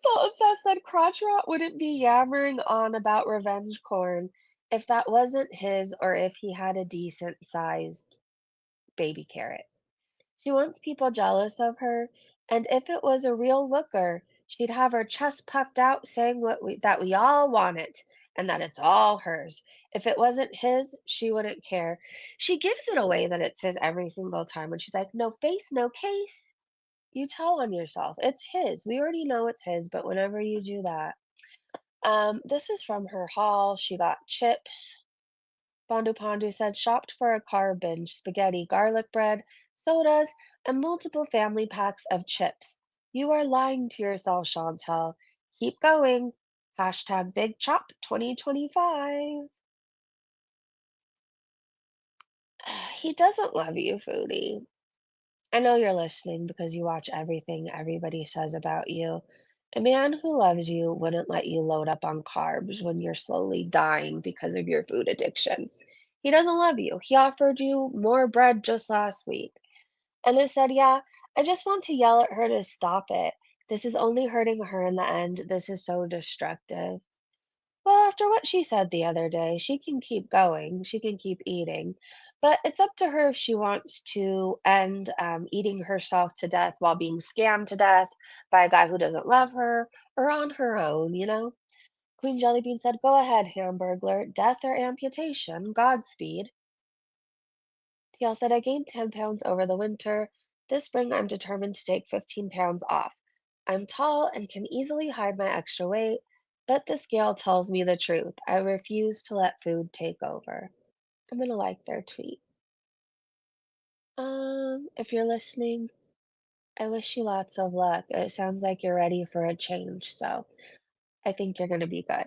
S2: Salsa said crotch rot wouldn't be yammering on about revenge corn if that wasn't his or if he had a decent sized baby carrot. She wants people jealous of her, and if it was a real looker, she'd have her chest puffed out saying that we all want it and that it's all hers. If it wasn't his, she wouldn't care. She gives it away that it's his every single time when she's like, no face, no case. You tell on yourself. It's his. We already know it's his, but whenever you do that. This is from her haul. She got chips. Bondu Pondu said, shopped for a carb binge, spaghetti, garlic bread, sodas, and multiple family packs of chips. You are lying to yourself, Chantel. Keep going. Hashtag Big Chop 2025. He doesn't love you, Foodie. I know you're listening because you watch everything everybody says about you. A man who loves you wouldn't let you load up on carbs when you're slowly dying because of your food addiction. He doesn't love you. He offered you more bread just last week. And I said, yeah, I just want to yell at her to stop it. This is only hurting her in the end. This is so destructive. Well, after what she said the other day, she can keep going, she can keep eating, but it's up to her if she wants to end eating herself to death while being scammed to death by a guy who doesn't love her or on her own, you know? Queen Jellybean said, go ahead, Hamburglar, death or amputation, Godspeed. TL said, I gained 10 pounds over the winter. This spring, I'm determined to take 15 pounds off. I'm tall and can easily hide my extra weight, but the scale tells me the truth. I refuse to let food take over. I'm gonna like their tweet. If you're listening, I wish you lots of luck. It sounds like you're ready for a change, so I think you're gonna be good.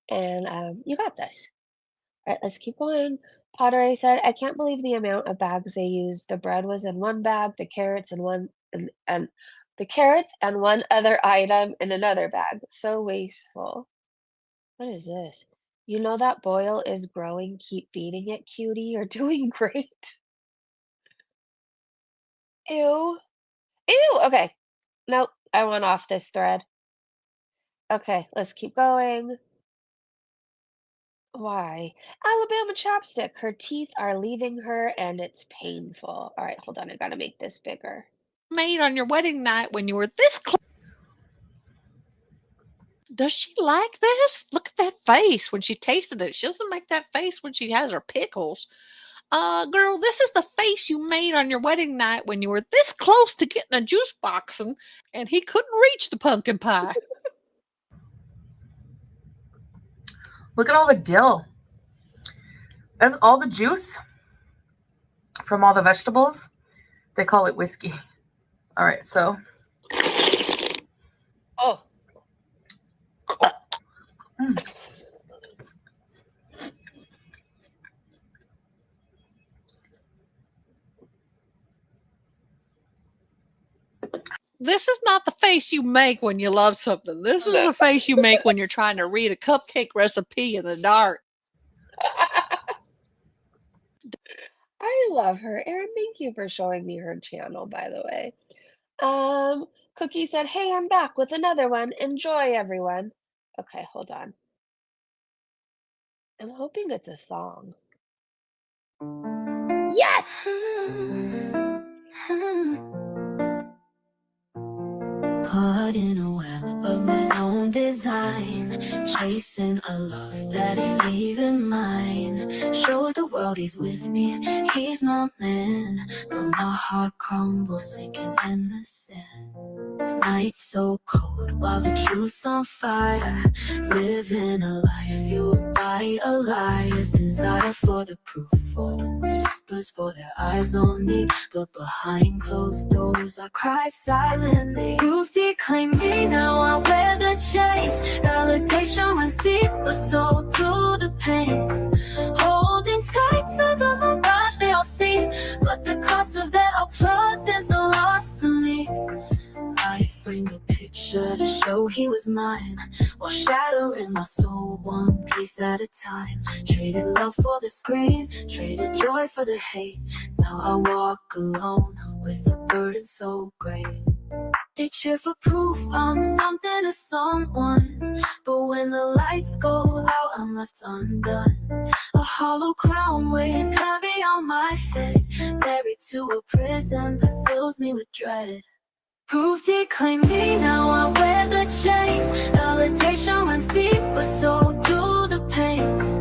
S2: And you got this. All right, let's keep going. Pottery said, I can't believe the amount of bags they used. The bread was in one bag, the carrots in one and the carrots and one other item in another bag. So wasteful. What is this? You know that boil is growing. Keep feeding it, cutie. You're doing great. Ew. Ew. Okay. Nope. I went off this thread. Okay, let's keep going. Why? Alabama chapstick. Her teeth are leaving her and it's painful. All right, hold on. I gotta make this bigger.
S4: Made on your wedding night when you were this close. Does she like this? Look at that face when she tasted it. She doesn't make that face when she has her pickles. Girl, this is the face you made on your wedding night when you were this close to getting a juice box and he couldn't reach the pumpkin pie.
S3: Look at all the dill. That's all the juice from all the vegetables. They call it whiskey. All right, so.
S2: Oh.
S3: Mm.
S4: This is not the face you make when you love something. This is the face you make when you're trying to read a cupcake recipe in the dark.
S2: I love her. Erin, thank you for showing me her channel, by the way. Cookie said, hey, I'm back with another one. Enjoy, everyone. Okay, hold on. I'm hoping it's a song. Yes!
S1: Caught in a web of my own design, chasing a love that ain't even mine. Showed the world he's with me, he's not man, but my heart crumbles, sinking in the sand. Night so cold while the truth's on fire, living a life fueled by a liar's desire for the proof, for the whispers, for their eyes on me. But behind closed doors I cry silently. You've declaimed me, now I wear the chains. Validation runs deep, but so do the pains. cost of that applause is the loss to me. I framed a picture to show he was mine, while shattering my soul one piece at a time. Traded love for the screen, traded joy for the hate. Now I walk alone with a burden so great. They cheer for proof I'm something to someone, but when the lights go out, I'm left undone. A hollow crown weighs heavy on my head, buried to a prison that fills me with dread. Proof declaim me, now I wear the chains. Validation runs deep, but so do the pains.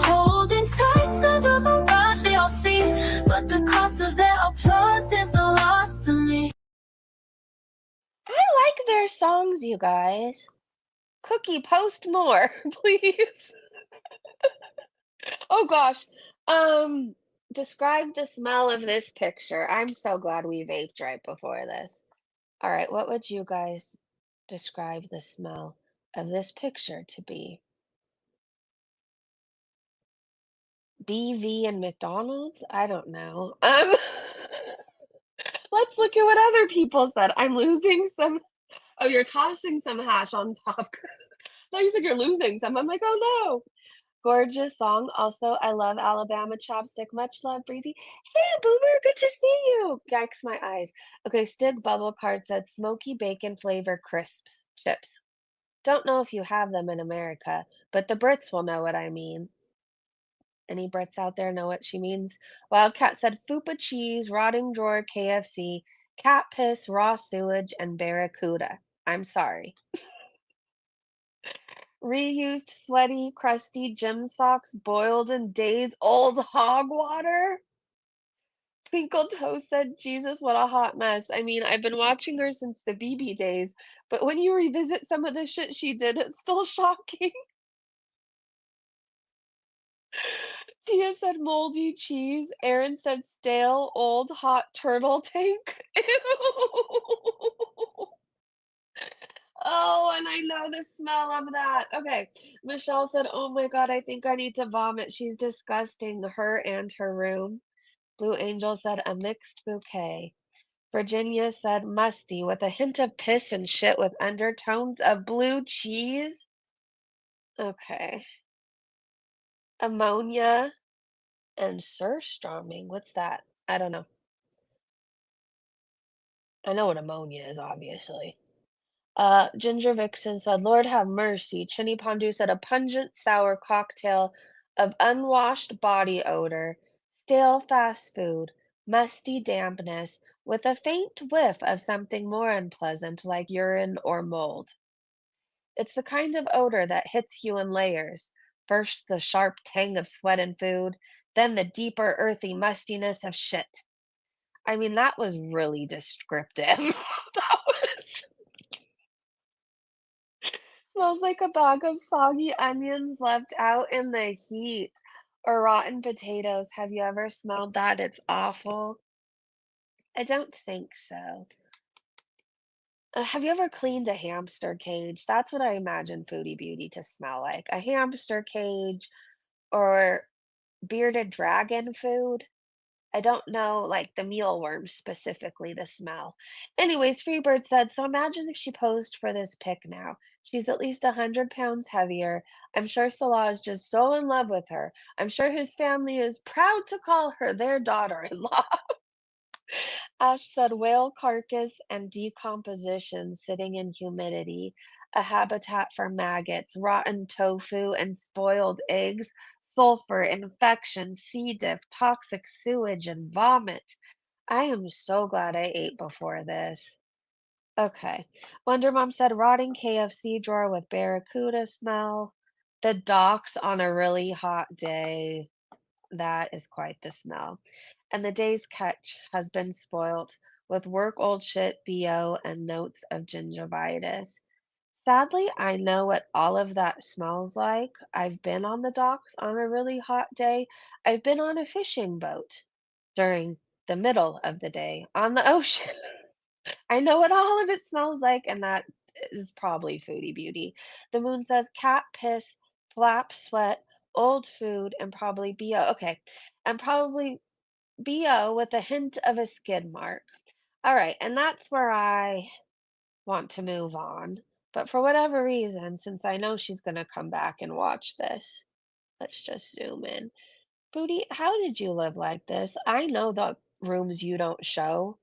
S1: Holding tight to the mirage they all see, but the cost of their applause is the loss to me.
S2: I like their songs, you guys. Cookie, post more, please. Oh gosh. Describe the smell of this picture. I'm so glad we vaped right before this. All right, what would you guys describe the smell of this picture to be? BV and McDonald's? I don't know. Let's look at what other people said. I'm losing some. Oh, you're tossing some hash on top. No, you said you're losing some. I'm like, oh no. Gorgeous song. Also, I love Alabama Chopstick. Much love, Breezy. Hey, Boomer, good to see you. Yikes, my eyes. Okay, Stig Bubble Card said smoky bacon flavor crisps, chips. Don't know if you have them in America, but the Brits will know what I mean. Any Brits out there know what she means? Wildcat said Fupa cheese, rotting drawer, KFC, cat piss, raw sewage, and barracuda. I'm sorry. Reused sweaty, crusty gym socks boiled in days old hog water? Twinkle Toe said, Jesus, what a hot mess. I mean, I've been watching her since the BB days, but when you revisit some of the shit she did, it's still shocking. Tia said moldy cheese. Aaron said stale, old, hot turtle tank. Ew. Oh, and I know the smell of that. Okay. Michelle said, oh my God, I think I need to vomit. She's disgusting. Her and her room. Blue Angel said, a mixed bouquet. Virginia said, musty with a hint of piss and shit with undertones of blue cheese. Okay. Ammonia and surströmming. What's that? I don't know. I know what ammonia is, obviously. Ginger Vixen said, Lord have mercy. Chinny Pondu said, a pungent, sour cocktail of unwashed body odor, stale fast food, musty dampness, with a faint whiff of something more unpleasant like urine or mold. It's the kind of odor that hits you in layers. First, the sharp tang of sweat and food, then the deeper, earthy mustiness of shit. I mean, that was really descriptive. That was Smells like a bag of soggy onions left out in the heat or rotten potatoes. Have you ever smelled that? It's awful. I don't think so. Have you ever cleaned a hamster cage? That's what I imagine Foodie Beauty to smell like. A hamster cage or bearded dragon food. I don't know, like the mealworms specifically, the smell. Anyways, Freebird said, so imagine if she posed for this pic now. She's at least 100 pounds heavier. I'm sure Salah is just so in love with her. I'm sure his family is proud to call her their daughter-in-law. Ash said, whale carcass and decomposition sitting in humidity, a habitat for maggots, rotten tofu, and spoiled eggs, sulfur, infection, C. diff, toxic sewage, and vomit. I am so glad I ate before this. Okay. Wonder Mom said, rotting KFC drawer with barracuda smell. The docks on a really hot day. That is quite the smell. And the day's catch has been spoilt with work old shit, BO, and notes of gingivitis. Sadly, I know what all of that smells like. I've been on the docks on a really hot day. I've been on a fishing boat during the middle of the day on the ocean. I know what all of it smells like, and that is probably Foodie Beauty. The moon says cat piss, flap sweat, old food, and probably BO. Okay, and probably BO with a hint of a skid mark. All right, and that's where I want to move on. But for whatever reason, since I know she's going to come back and watch this, let's just zoom in. Foodie, how did you live like this? I know the rooms you don't show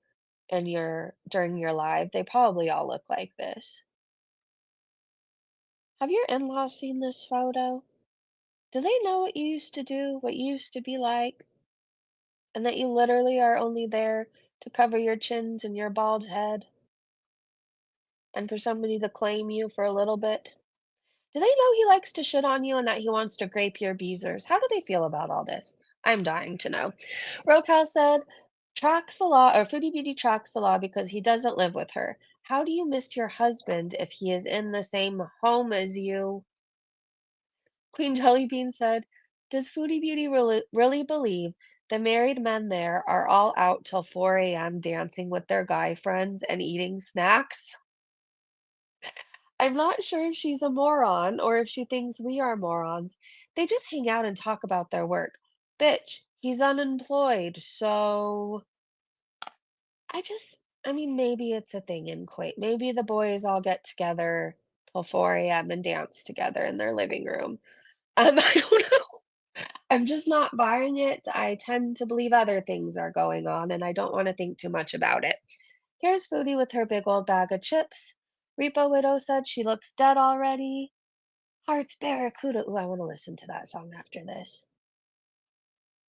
S2: in your during your live, they probably all look like this. Have your in-laws seen this photo? Do they know what you used to do, what you used to be like, and that you literally are only there to cover your chins and your bald head and for somebody to claim you for a little bit? Do they know he likes to shit on you and that he wants to grape your beezers? How do they feel about all this? I'm dying to know. Rocal said, tracks the law, or Foodie Beauty tracks the law because he doesn't live with her. How do you miss your husband if he is in the same home as you? Queen Jellybean said, does Foodie Beauty really believe the married men there are all out till 4 a.m. dancing with their guy friends and eating snacks? I'm not sure if she's a moron or if she thinks we are morons. They just hang out and talk about their work. Bitch, he's unemployed, so I just, I mean, maybe it's a thing in Kuwait. Maybe the boys all get together till 4 a.m. and dance together in their living room. I don't know. I'm just not buying it. I tend to believe other things are going on, and I don't want to think too much about it. Here's Foodie with her big old bag of chips. Repo Widow said she looks dead already. Hearts Barracuda. Ooh, I want to listen to that song after this.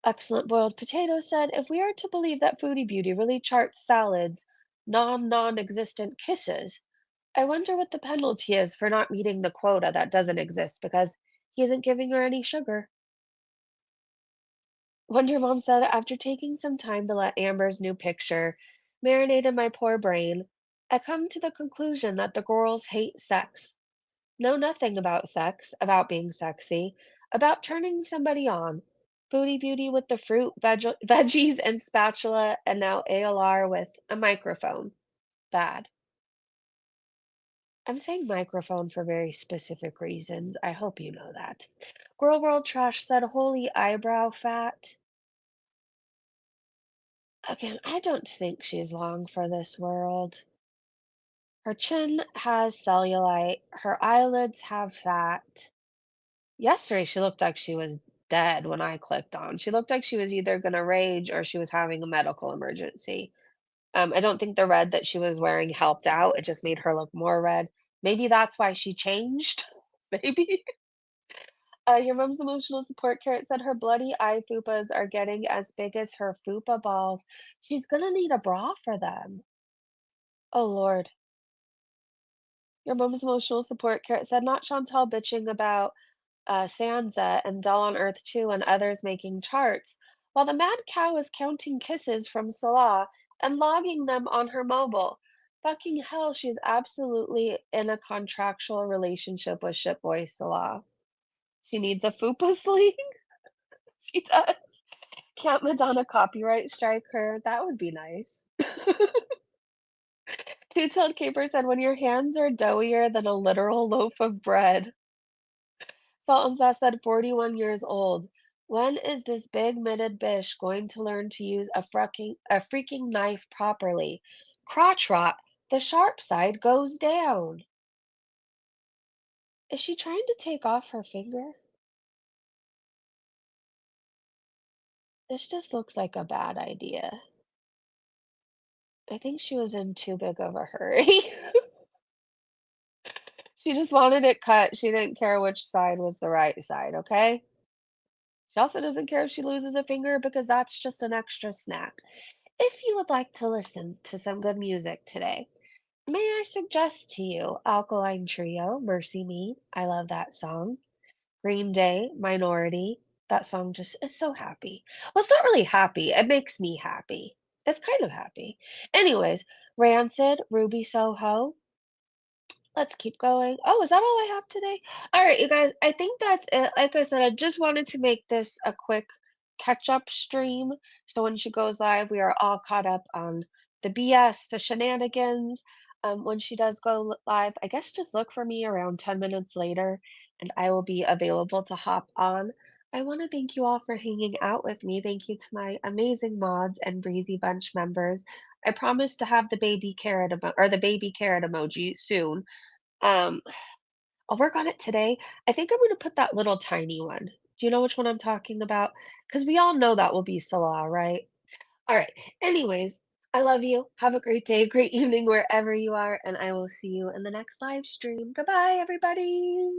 S2: Excellent Boiled Potato said, if we are to believe that Foodie Beauty really charts salads, non-existent kisses, I wonder what the penalty is for not meeting the quota that doesn't exist because he isn't giving her any sugar. Wonder Mom said, after taking some time to let Amber's new picture marinate in my poor brain, I come to the conclusion that the girls hate sex. Know nothing about sex, about being sexy, about turning somebody on. Foodie Beauty with the fruit, veggies, and spatula, and now ALR with a microphone. Bad. I'm saying microphone for very specific reasons. I hope you know that. Girl World Trash said, holy eyebrow fat. Again, I don't think she's long for this world. Her chin has cellulite, her eyelids have fat. Yesterday, she looked like she was dead when I clicked on. She looked like she was either gonna rage or she was having a medical emergency. I don't think the red that she was wearing helped out. It just made her look more red. Maybe that's why she changed. Maybe. Your mom's emotional support carrot said her bloody eye fupas are getting as big as her fupa balls. She's gonna need a bra for them. Oh Lord. Your mom's emotional support carrot said not Chantal bitching about Sansa and Dull on Earth 2 and others making charts, while the mad cow is counting kisses from Salah and logging them on her mobile. Fucking hell, she's absolutely in a contractual relationship with shitboy Salah. She needs a fupa sling? She does. Can't Madonna copyright strike her? That would be nice. Two-tailed caper said, when your hands are doughier than a literal loaf of bread. Salt and Zest said 41 years old. When is this big mitted bish going to learn to use a freaking knife properly? Crotch rot. The sharp side goes down. Is she trying to take off her finger? This just looks like a bad idea. I think she was in too big of a hurry. She just wanted it cut. She didn't care which side was the right side, okay? She also doesn't care if she loses a finger because that's just an extra snack. If you would like to listen to some good music today, may I suggest to you Alkaline Trio, Mercy Me? I love that song. Green Day, Minority. That song just is so happy. Well, it's not really happy. It makes me happy. It's kind of happy. Anyways, Rancid, Ruby Soho. Let's keep going. Oh, is that all I have today? All right, you guys, I think that's it. Like I said, I just wanted to make this a quick catch-up stream. So when she goes live, we are all caught up on the BS, the shenanigans. When she does go live, I guess just look for me around 10 minutes later, and I will be available to hop on.
S5: I want to thank you all for hanging out with me. Thank you to my amazing mods and Breezy Bunch members. I promise to have the baby carrot or the baby carrot emoji soon. Um, I'll work on it today. I think I'm going to put that little tiny one. Do you know which one I'm talking about? Because we all know that will be Salah, right? All right. Anyways, I love you. Have a great day, great evening wherever you are, and I will see you in the next live stream. Goodbye, everybody.